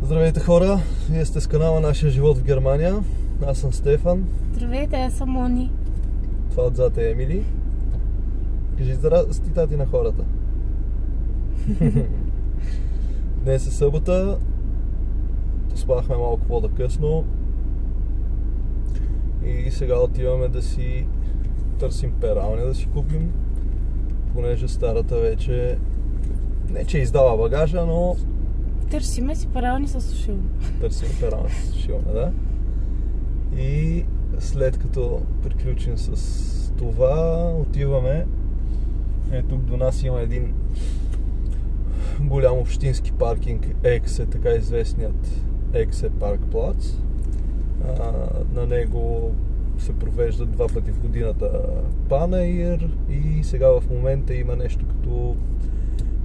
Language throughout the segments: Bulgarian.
Здравейте хора, вие сте с канала Нашия живот в Германия. Аз съм Стефан. Здравейте, аз съм Они. Това отзад е Емили. Кажи здрасти тати на хората. Днес е събота. Спахме малко по-късно. И сега отиваме да си търсим пералня да си купим. Понеже старата вече не че издава багажа, но Търсиме си перални със сушилна. Търсим пералня със сушилна, да. И след като приключим с това, отиваме. Тук до нас има един голям общински паркинг, Ексе, така известният Ексе Паркплац. На него се провежда 2 пъти в годината панаир и сега в момента има нещо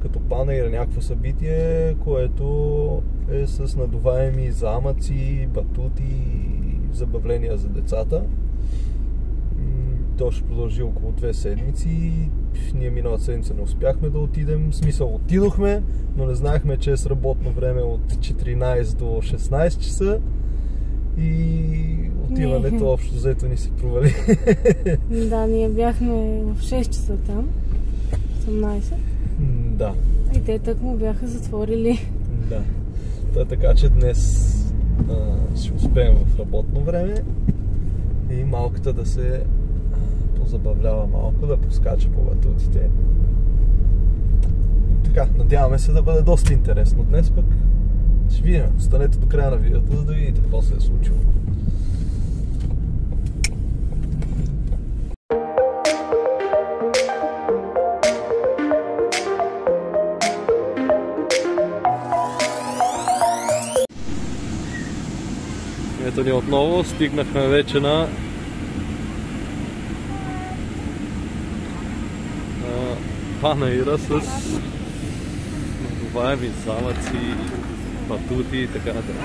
като панаир, някакво събитие, което е с надуваеми замъци, батути, забавления за децата. То ще продължи около 2 седмици. Ние миналата седмица не успяхме да отидем. В смисъл, отидохме, но не знаехме, че е с работно време от 14 до 16 часа. И отиването общо взето ни се провали. Да, ние бяхме в 6 часа там. 18. Да. И те тъкмо бяха затворили. Да. Та, така че днес ще успеем в работно време и малката да се позабавлява малко, да поскача по батутите. Така, надяваме се да бъде доста интересно днес, пък ще видим. Останете до края на видеото, за да видите какво се е случило. Ето ни отново, стигнахме вече на панаира с надуваеми замъци, батути и така нататък.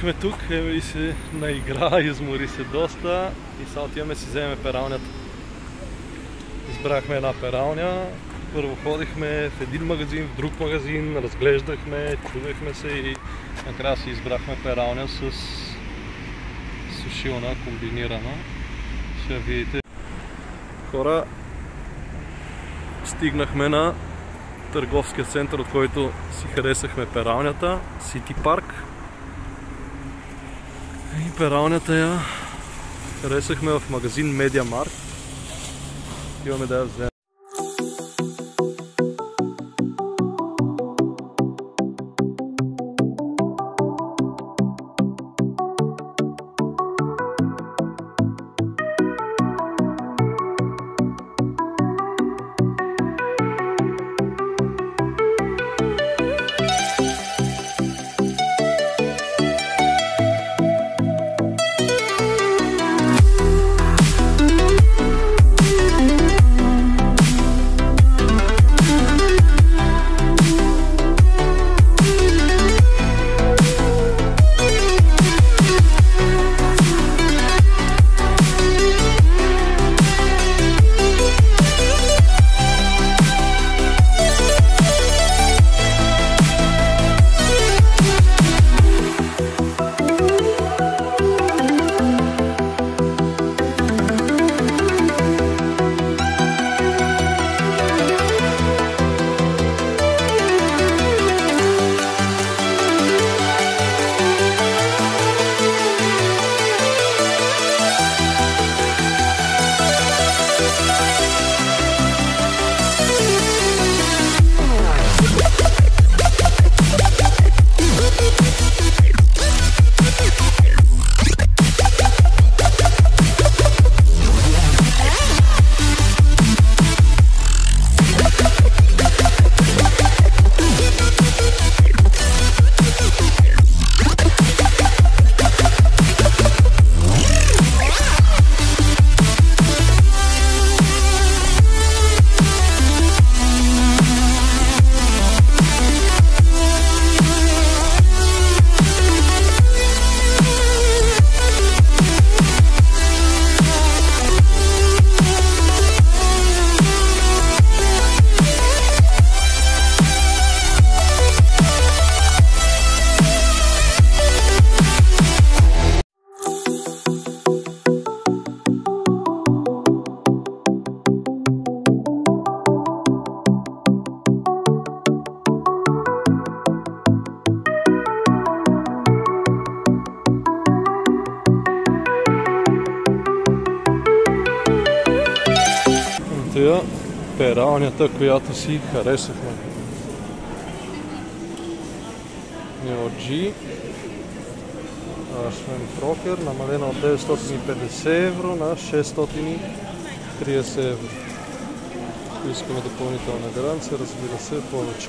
Дойдохме тук, и се наигра, измори се доста и сега отиваме си вземем пералнята. Избрахме една пералня, първо ходихме в един магазин, в друг магазин, разглеждахме, чудехме се и накрая си избрахме пералня с сушилна, комбинирана. Ще видите. Хора, стигнахме на търговския център, от който си харесахме пералнята, City Park. И пералнята я харесахме в магазин Mediamarkt. Имаме да я вземем. Пералнята, която си харесахме. LG Ashman Crocker, намалена от 950 евро на 630 евро. Искаме допълнителна гаранция, разбира се, повече.